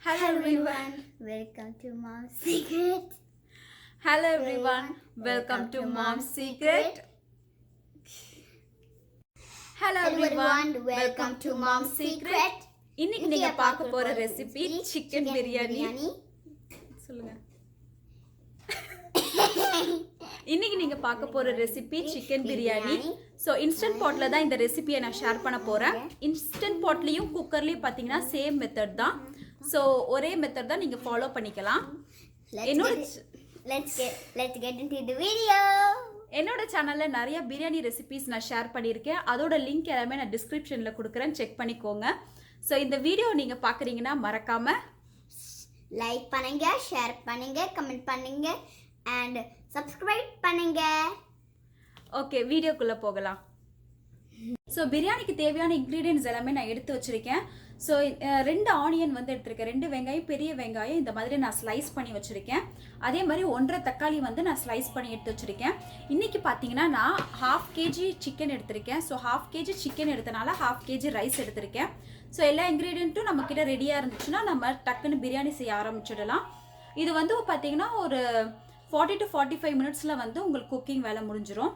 Hello everyone, welcome to Mom's Secret. Hello everyone, welcome to Mom's Secret. Hello everyone, welcome to Mom's Secret. இன்னைக்கு நீங்க பார்க்க போற recipe chicken biryani. சொல்லுங்க. இன்னைக்கு நீங்க பார்க்க போற recipe chicken biryani. So instant பாட்ல தான் இந்த ரெசிபியை நான் ஷேர் பண்ண போறேன். இன்ஸ்டன்ட் பாட்லயும் குக்கர்லயும் பாத்தீங்கன்னா சேம் மெத்தட் தான். ஸோ ஒரே மெத்தட் தான் நீங்க ஃபாலோ பண்ணிக்கலாம். Let's get into the video. என்னோட சேனல்ல நிறைய பிரியாணி ரெசிபிஸ் நான் ஷேர் பண்ணியிருக்கேன். அதோட லிங்க் எல்லாமே நான் டிஸ்கிரிப்ஷன்ல கொடுக்குறேன், செக் பண்ணிக்கோங்க. ஸோ இந்த வீடியோ நீங்க பாக்குறீங்கன்னா மறக்காம லைக் பண்ணுங்க, ஷேர் பண்ணுங்க, கமெண்ட் பண்ணுங்க and subscribe பண்ணுங்க. ஓகே, வீடியோக்குள்ள போகலாம். ஸோ பிரியாணிக்கு தேவையான இன்க்ரீடியன்ட்ஸ் எல்லாமே நான் எடுத்து வச்சிருக்கேன். ஸோ 2 ஆனியன் வந்து எடுத்திருக்கேன், 2 வெங்காயம், பெரிய வெங்காயம் இந்த மாதிரி நான் ஸ்லைஸ் பண்ணி வச்சிருக்கேன். அதே மாதிரி 1.5 தக்காளி வந்து நான் ஸ்லைஸ் பண்ணி எடுத்து வச்சிருக்கேன். இன்னைக்கு பார்த்தீங்கன்னா நான் 1/2 kg சிக்கன் எடுத்திருக்கேன். ஸோ 1/2 kg சிக்கன் எடுத்தனால 1/2 kg ரைஸ் எடுத்திருக்கேன். ஸோ எல்லா இன்க்ரீடியண்ட்டும் நம்ம கிட்ட ரெடியாக இருந்துச்சுன்னா நம்ம டக்குன்னு பிரியாணி செய்ய ஆரம்பிச்சிடலாம். இது வந்து பார்த்தீங்கன்னா ஒரு 40 to 45 மினிட்ஸில் வந்து உங்களுக்கு குக்கிங் வேலை முடிஞ்சிடும்.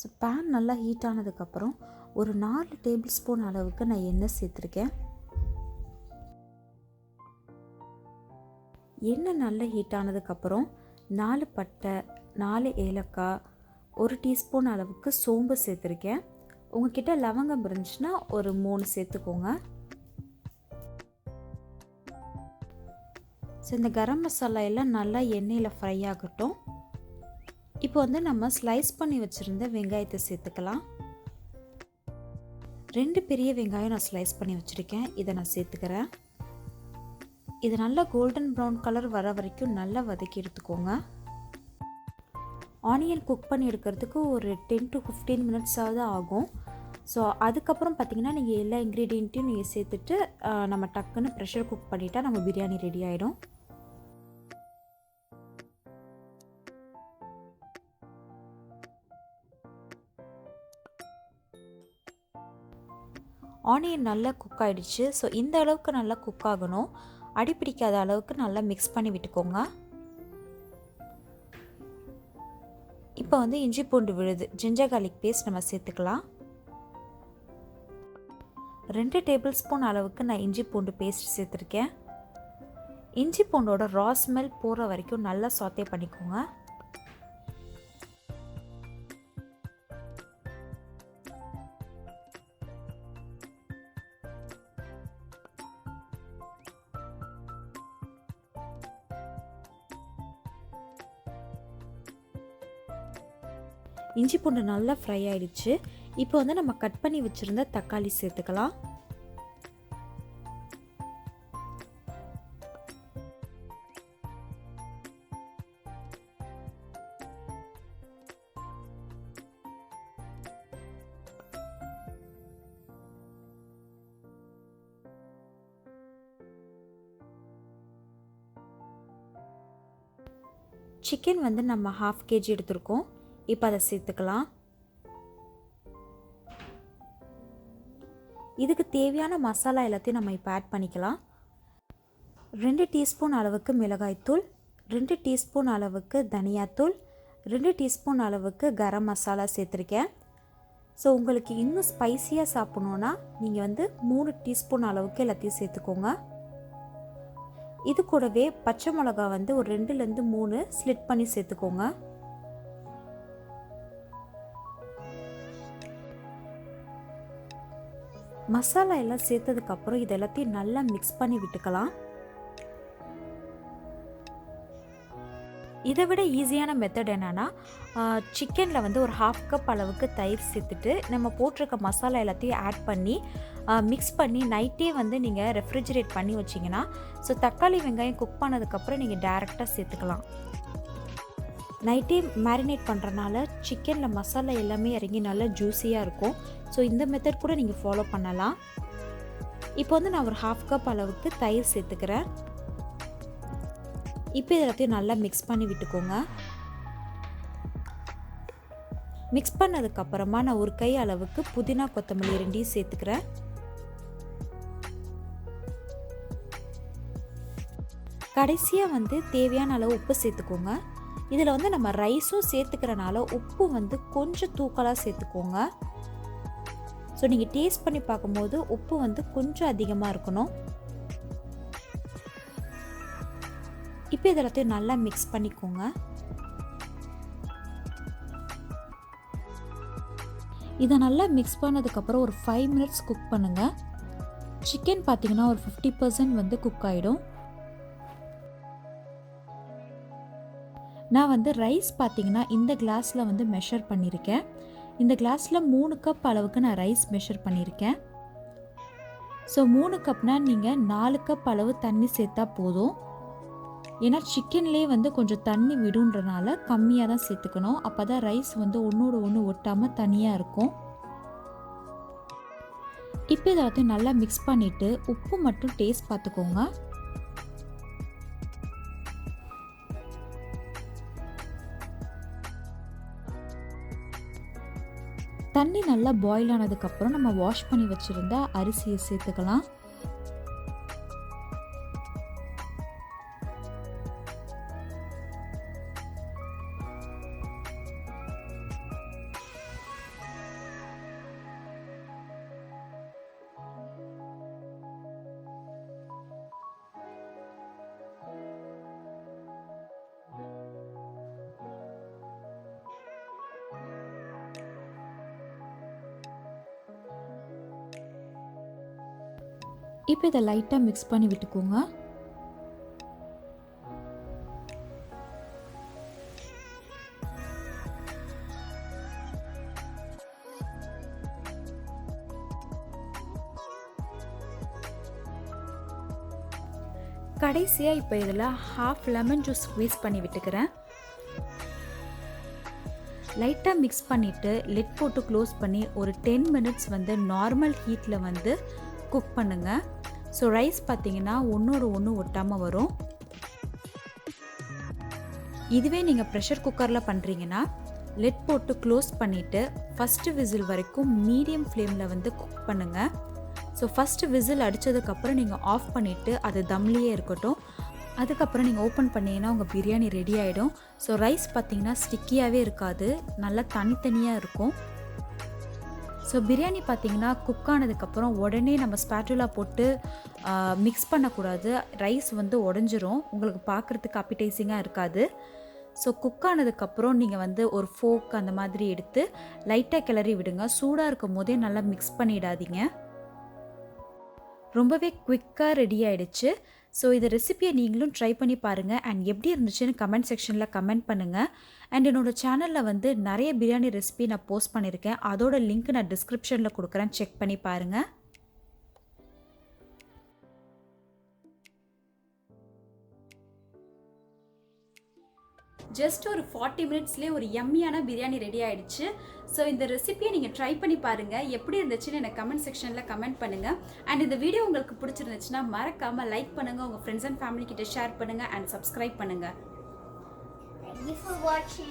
ஸோ பேன் நல்லா ஹீட் ஆனதுக்கப்புறம் ஒரு 4 டேபிள் ஸ்பூன் அளவுக்கு நான் எண்ணெய் சேர்த்துருக்கேன். எண்ணெய் நல்லா ஹீட் ஆனதுக்கப்புறம் 4 பட்டை, 4 ஏலக்காய், 1 டீஸ்பூன் அளவுக்கு சோம்பு சேர்த்துருக்கேன். உங்ககிட்ட லவங்கம் இருந்துச்சுன்னா ஒரு 3 சேர்த்துக்கோங்க. ஸோ இந்த கரம் மசாலா எல்லாம் நல்லா எண்ணெயில் ஃப்ரை ஆகட்டும். இப்போ வந்து நம்ம ஸ்லைஸ் பண்ணி வச்சுருந்த வெங்காயத்தை சேர்த்துக்கலாம். 2 பெரிய வெங்காயம் நான் ஸ்லைஸ் பண்ணி வச்சுருக்கேன், இதை நான் சேர்த்துக்கிறேன். இது நல்லா கோல்டன் ப்ரௌன் கலர் வர வரைக்கும் நல்லா வதக்கி எடுத்துக்கோங்க. ஆனியன் குக் பண்ணி எடுக்கிறதுக்கு ஒரு 10 to 15 மினிட்ஸாவது ஆகும். ஸோ அதுக்கப்புறம் பார்த்திங்கன்னா நீங்கள் எல்லா இன்க்ரீடியண்ட்டையும் நீங்கள் சேர்த்துட்டு நம்ம டக்குன்னு ப்ரெஷர் குக் பண்ணிட்டா நம்ம பிரியாணி ரெடி ஆகிடும். ஆனியன் நல்லா குக் ஆகிடுச்சு. ஸோ இந்த அளவுக்கு நல்லா குக் ஆகணும், அடி பிடிக்காத அளவுக்கு நல்லா மிக்ஸ் பண்ணி விட்டுக்கோங்க. இப்போ வந்து இஞ்சி பூண்டு விழுது, ஜிஞ்சர் கார்லிக் பேஸ்ட் நம்ம சேர்த்துக்கலாம். 2 டேபிள் ஸ்பூன் அளவுக்கு நான் இஞ்சி பூண்டு பேஸ்ட் சேர்த்துருக்கேன். இஞ்சி பூண்டோட ரா ஸ்மெல் போகிற வரைக்கும் நல்லா சாத்தே பண்ணிக்கோங்க. இஞ்சி பூண்டு நல்லா ஃப்ரை ஆயிடுச்சு. இப்போ வந்து நம்ம கட் பண்ணி வச்சுருந்த தக்காளி சேர்த்துக்கலாம். சிக்கன் வந்து நம்ம 1/2 kg எடுத்திருக்கோம், இப்போ அதை சேர்த்துக்கலாம். இதுக்கு தேவையான மசாலா எல்லாத்தையும் நம்ம இப்போ ஆட் பண்ணிக்கலாம். 2 டீஸ்பூன் அளவுக்கு மிளகாய்த்தூள், 2 டீஸ்பூன் அளவுக்கு தனியாத்தூள், 2 டீஸ்பூன் அளவுக்கு கரம் மசாலா சேர்த்துருக்கேன். ஸோ உங்களுக்கு இன்னும் ஸ்பைஸியாக சாப்பிட்ணுன்னா நீங்கள் வந்து 3 டீஸ்பூன் அளவுக்கு எல்லாத்தையும் சேர்த்துக்கோங்க. இது கூடவே பச்சை மிளகா வந்து ஒரு 2லேருந்து 3 ஸ்லிட் பண்ணி சேர்த்துக்கோங்க. மசாலா எல்லாம் சேர்த்ததுக்கப்புறம் இது எல்லாத்தையும் நல்லா மிக்ஸ் பண்ணி விட்டுக்கலாம். இதை விட ஈஸியான மெத்தட் என்னென்னா, சிக்கனில் வந்து ஒரு 1/2 கப் அளவுக்கு தயிர் சேர்த்துட்டு நம்ம போட்டிருக்க மசாலா எல்லாத்தையும் ஆட் பண்ணி மிக்ஸ் பண்ணி நைட்டே வந்து நீங்கள் ரெஃப்ரிஜரேட் பண்ணி வச்சிங்கன்னா, ஸோ தக்காளி வெங்காயம் குக் பண்ணதுக்கப்புறம் நீங்கள் டைரெக்டாக சேர்த்துக்கலாம். நைட்டே மேரினேட் பண்ணுறனால சிக்கனில் மசாலா எல்லாமே இறங்கி நல்லா ஜூஸியாக இருக்கும். ஸோ இந்த மெத்தட் கூட நீங்கள் ஃபாலோ பண்ணலாம். இப்போ வந்து நான் ஒரு 1/2 கப் அளவுக்கு தயிர் சேர்த்துக்கிறேன். இப்போ எல்லாத்தையும் நல்லா மிக்ஸ் பண்ணி விட்டுக்கோங்க. மிக்ஸ் பண்ணதுக்கப்புறமா நான் ஒரு கை அளவுக்கு புதினா கொத்தமல்லி 2 சேர்த்துக்கிறேன். கடைசியாக வந்து தேவையான அளவு உப்பு சேர்த்துக்கோங்க. இதில் வந்து நம்ம ரைஸும் சேர்த்துக்கிறனால உப்பு வந்து கொஞ்சம் தூக்கலாக சேர்த்துக்கோங்க. ஸோ நீங்கள் டேஸ்ட் பண்ணி பார்க்கும்போது உப்பு வந்து கொஞ்சம் அதிகமாக இருக்கணும். இப்போ இதெல்லாத்தையும் நல்லா மிக்ஸ் பண்ணிக்கோங்க. இதை நல்லா மிக்ஸ் பண்ணதுக்கப்புறம் ஒரு 5 மினிட்ஸ் குக் பண்ணுங்கள். சிக்கன் பார்த்தீங்கன்னா ஒரு 50% வந்து குக் ஆகிடும். நான் வந்து ரைஸ் பார்த்தீங்கன்னா இந்த கிளாஸில் வந்து மெஷர் பண்ணியிருக்கேன். இந்த கிளாஸில் 3 கப் அளவுக்கு நான் ரைஸ் மெஷர் பண்ணியிருக்கேன். ஸோ 3 கப்னால் நீங்கள் 4 கப் அளவு தண்ணி சேர்த்தா போதும். ஏன்னா சிக்கன்லேயே வந்து கொஞ்சம் தண்ணி விடுன்றனால கம்மியாக தான் சேர்த்துக்கணும். அப்போ தான் ரைஸ் வந்து ஒன்றோட ஒன்று ஒட்டாமல் தனியாக இருக்கும். இப்போ இதெல்லாத்தையும் நல்லா மிக்ஸ் பண்ணிவிட்டு உப்பு மட்டும் டேஸ்ட் பார்த்துக்கோங்க. தண்ணி நல்லா பாயில் ஆனதுக்கப்புறம் நம்ம வாஷ் பண்ணி வச்சுருந்த அரிசியை சேர்த்துக்கலாம். இப்போ இதை லைட்டாக மிக்ஸ் பண்ணி விட்டுக்கோங்க. கடைசியாக இப்போ இதில் ஹாஃப் லெமன் ஜூஸ் ஸ்க்வீஸ் பண்ணி விட்டுக்கிறேன். லைட்டாக மிக்ஸ் பண்ணிவிட்டு லிட் போட்டு க்ளோஸ் பண்ணி ஒரு 10 மினிட்ஸ் வந்து நார்மல் ஹீட்டில் வந்து குக் பண்ணுங்கள். ஸோ ரைஸ் பார்த்தீங்கன்னா ஒன்றோட ஒன்று ஒட்டாமல் வரும். இதுவே நீங்கள் ப்ரெஷர் குக்கரில் பண்ணுறீங்கன்னா லிட் போட்டு க்ளோஸ் பண்ணிவிட்டு ஃபஸ்ட்டு விசில் வரைக்கும் மீடியம் ஃப்ளேமில் வந்து குக் பண்ணுங்கள். ஸோ ஃபஸ்ட்டு விசில் அடித்ததுக்கப்புறம் நீங்கள் ஆஃப் பண்ணிவிட்டு அது தம்லேயே இருக்கட்டும். அதுக்கப்புறம் நீங்கள் ஓப்பன் பண்ணிங்கன்னா உங்கள் பிரியாணி ரெடி ஆகிடும். ஸோ ரைஸ் பார்த்திங்கன்னா ஸ்டிக்கியாகவே இருக்காது, நல்லா தனித்தனியாக இருக்கும். ஸோ பிரியாணி பார்த்திங்கன்னா குக் ஆனதுக்கப்புறம் உடனே நம்ம ஸ்பேட்டுலா போட்டு மிக்ஸ் பண்ணக்கூடாது. ரைஸ் வந்து உடஞ்சிரும், உங்களுக்கு பார்க்குறதுக்கு அப்பிடைசிங்காக இருக்காது. ஸோ குக் ஆனதுக்கப்புறம் நீங்கள் வந்து ஒரு ஃபோக் அந்த மாதிரி எடுத்து லைட்டாக கிளறி விடுங்க. சூடாக இருக்கும் போதே நல்லா மிக்ஸ் பண்ணிடாதீங்க. ரொம்பவே குவிக்காக ரெடி ஆகிடுச்சு. ஸோ இந்த ரெசிபியை நீங்களும் ட்ரை பண்ணி பாருங்கள் அண்ட் எப்படி இருந்துச்சுன்னு கமெண்ட் செக்ஷனில் கமெண்ட் பண்ணுங்கள். அண்ட் என்னோடய சேனலில் வந்து நிறைய பிரியாணி ரெசிபி நான் போஸ்ட் பண்ணியிருக்கேன். அதோட லிங்க் நான் டிஸ்கிரிப்ஷனில் கொடுக்குறேன், செக் பண்ணி பாருங்கள். ஜஸ்ட் ஒரு 40 மினிட்ஸ்லேயே ஒரு யம்மியான பிரியாணி ரெடி ஆகிடுச்சு. ஸோ இந்த ரெசிபியை நீங்கள் ட்ரை பண்ணி பாருங்கள், எப்படி இருந்துச்சுன்னு எனக்கு கமெண்ட் செக்ஷனில் கமெண்ட் பண்ணுங்கள். அண்ட் இந்த வீடியோ உங்களுக்கு பிடிச்சிருந்துச்சுன்னா மறக்காமல் லைக் பண்ணுங்கள், உங்கள் ஃப்ரெண்ட்ஸ் அண்ட் ஃபேமிலி கிட்ட ஷேர் பண்ணுங்கள் அண்ட் சப்ஸ்கிரைப் பண்ணுங்கள். Thank you for watching.